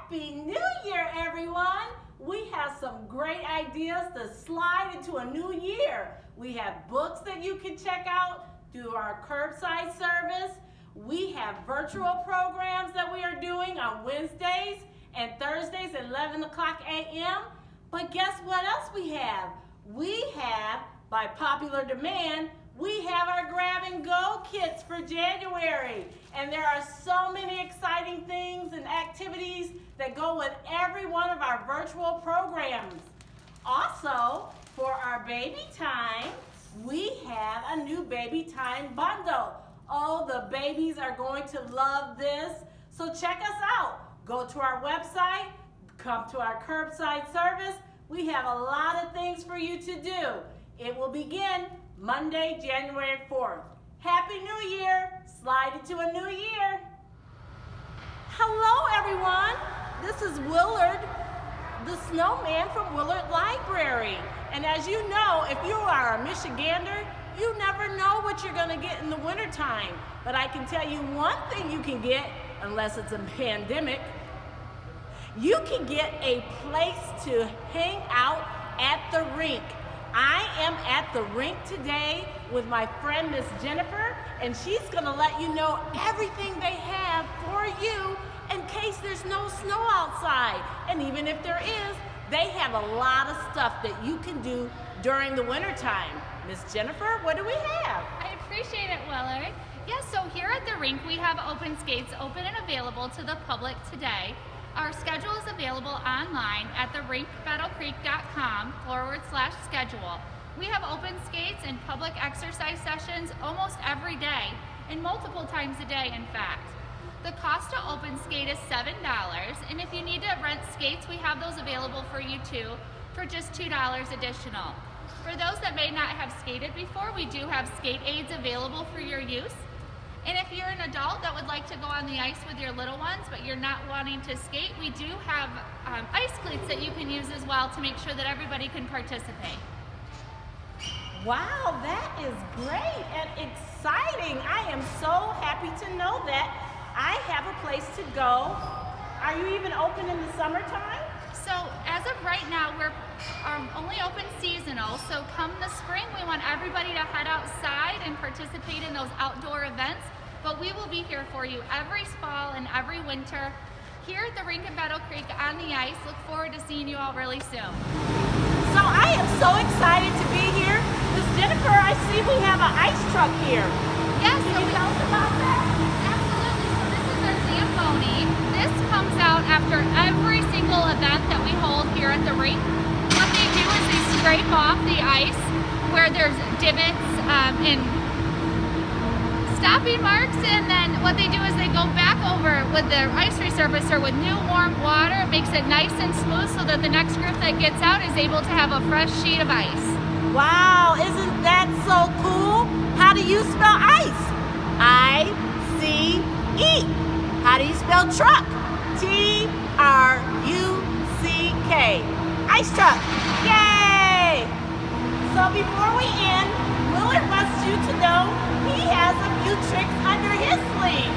Happy New Year, everyone! We have some great ideas to slide into a new year. We have books that you can check out through our curbside service. We have virtual programs that we are doing on Wednesdays and Thursdays at 11 o'clock a.m. But guess what else we have? We have, by popular demand, we have our grab and go kits for January. And there are so many exciting things and activities that go with every one of our virtual programs. Also, for our baby time, we have a new baby time bundle. Oh, the babies are going to love this. So check us out. Go to our website, come to our curbside service. We have a lot of things for you to do. It will begin Monday, January 4th. Happy New Year! Slide into a new year. Hello, everyone. This is Willard, the snowman from Willard Library. And as you know, if you are a Michigander, you never know what you're going to get in the wintertime. But I can tell you one thing you can get, unless it's a pandemic, you can get a place to hang out at the rink. I am at the rink today with my friend Miss Jennifer, and she's going to let you know everything they have for you in case there's no snow outside. And even if there is, they have a lot of stuff that you can do during the wintertime. Miss Jennifer, what do we have? I appreciate it, Willard. Yes, so here at the rink we have open skates open and available to the public today. Our schedule is available online at therinkmeadowcreek.com/schedule. We have open skates and public exercise sessions almost every day, and multiple times a day, in fact. The cost to open skate is $7, and if you need to rent skates, we have those available for you too, for just $2 additional. For those that may not have skated before, we do have skate aids available for your use. And if you're an adult that would like to go on the ice with your little ones, but you're not wanting to skate, we do have ice cleats that you can use as well to make sure that everybody can participate. Wow, that is great and exciting. I am so happy to know that I have a place to go. Are you even open in the summertime? So as of right now, we're only open seasonal. So come the spring, we want everybody to head outside and participate in those outdoor events. But we will be here for you every fall and every winter here at the rink in Meadow Creek on the ice. Look forward to seeing you all really soon. So I am so excited to be here. Miss Jennifer, I see we have an ice truck here. Yes, Can you tell us about that? Absolutely. So this is our Zamboni. This comes out after every single event that we hold here at the rink. What they do is they scrape off the ice where there's divots and stopping marks, and then what they do is they go back over with the ice resurfacer with new warm water. It makes it nice and smooth so that the next group that gets out is able to have a fresh sheet of ice. Wow, isn't that so cool? How do you spell ice? I-C-E. How do you spell truck? T-R-U-C-K. Ice truck. Yay! So before we end, Willard wants you to know he has a few tricks under his sleeve.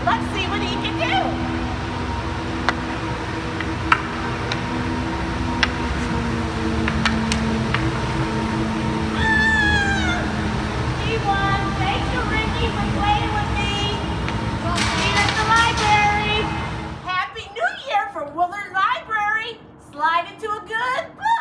Let's see what he can do. He won. Thank you, Ricky, for playing with me. We'll see you at the library. Happy New Year for Willard Library. Slide into a good book.